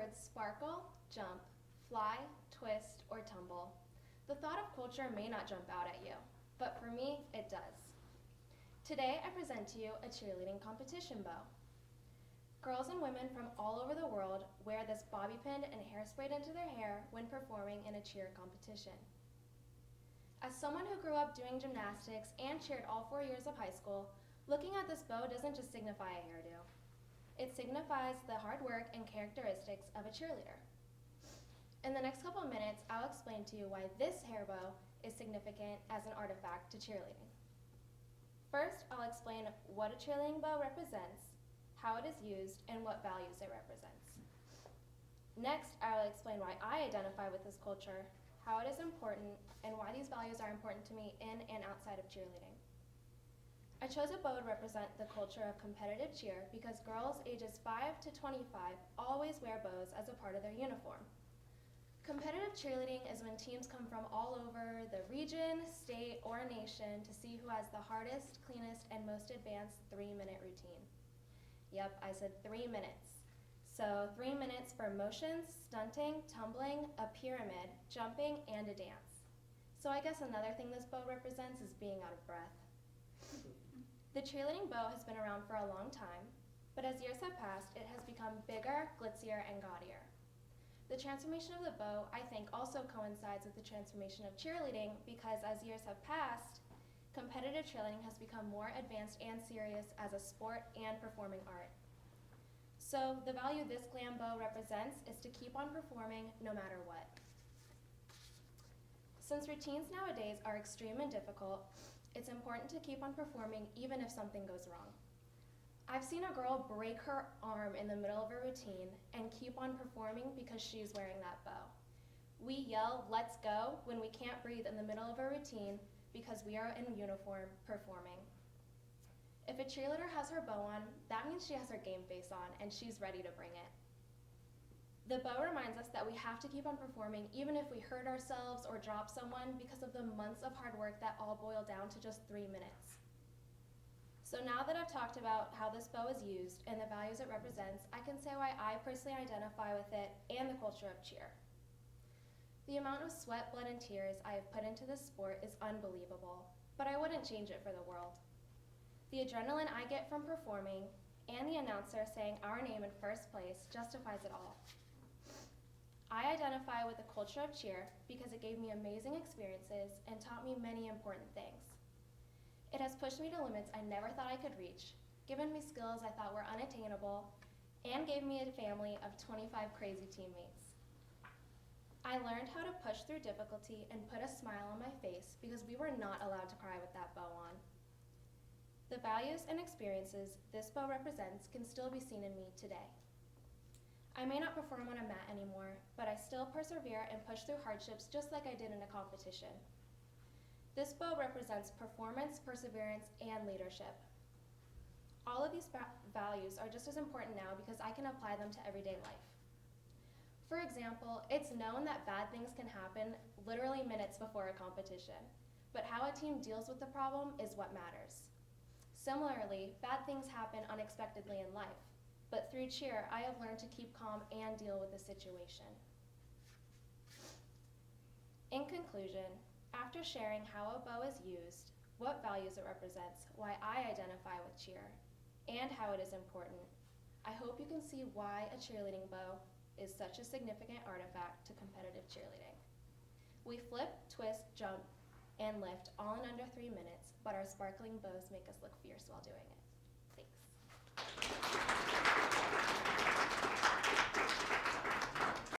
words sparkle, jump, fly, twist, or tumble, the thought of culture may not jump out at you, but for me, it does. Today, I present to you a cheerleading competition bow. Girls and women from all over the world wear this bobby pinned and hairsprayed into their hair when performing in a cheer competition. As someone who grew up doing gymnastics and cheered all 4 years of high school, looking at this bow doesn't just signify a hairdo. It signifies the hard work and characteristics of a cheerleader. In the next couple of minutes, I'll explain to you why this hair bow is significant as an artifact to cheerleading. First, I'll explain what a cheerleading bow represents, how it is used, and what values it represents. Next, I will explain why I identify with this culture, how it is important, and why these values are important to me in and outside of cheerleading. I chose a bow to represent the culture of competitive cheer because girls ages 5 to 25 always wear bows as a part of their uniform. Competitive cheerleading is when teams come from all over the region, state, or nation to see who has the hardest, cleanest, and most advanced 3-minute routine. Yep, I said 3 minutes. So 3 minutes for motions, stunting, tumbling, a pyramid, jumping, and a dance. So I guess another thing this bow represents is being out of breath. The cheerleading bow has been around for a long time, but as years have passed, it has become bigger, glitzier, and gaudier. The transformation of the bow, I think, also coincides with the transformation of cheerleading because as years have passed, competitive cheerleading has become more advanced and serious as a sport and performing art. So the value this glam bow represents is to keep on performing no matter what. Since routines nowadays are extreme and difficult, it's important to keep on performing even if something goes wrong. I've seen a girl break her arm in the middle of a routine and keep on performing because she's wearing that bow. We yell, "Let's go," when we can't breathe in the middle of a routine because we are in uniform performing. If a cheerleader has her bow on, that means she has her game face on and she's ready to bring it. The bow reminds us that we have to keep on performing even if we hurt ourselves or drop someone because of the months of hard work that all boil down to just 3 minutes. So now that I've talked about how this bow is used and the values it represents, I can say why I personally identify with it and the culture of cheer. The amount of sweat, blood, and tears I have put into this sport is unbelievable, but I wouldn't change it for the world. The adrenaline I get from performing and the announcer saying our name in first place justifies it all. I identify with the culture of cheer because it gave me amazing experiences and taught me many important things. It has pushed me to limits I never thought I could reach, given me skills I thought were unattainable, and gave me a family of 25 crazy teammates. I learned how to push through difficulty and put a smile on my face because we were not allowed to cry with that bow on. The values and experiences this bow represents can still be seen in me today. I may not perform on a mat anymore, but I still persevere and push through hardships just like I did in a competition. This bow represents performance, perseverance, and leadership. All of these values are just as important now because I can apply them to everyday life. For example, it's known that bad things can happen literally minutes before a competition, but how a team deals with the problem is what matters. Similarly, bad things happen unexpectedly in life, but through cheer, I have learned to keep calm and deal with the situation. In conclusion, after sharing how a bow is used, what values it represents, why I identify with cheer, and how it is important, I hope you can see why a cheerleading bow is such a significant artifact to competitive cheerleading. We flip, twist, jump, and lift all in under 3 minutes, but our sparkling bows make us look fierce while doing it.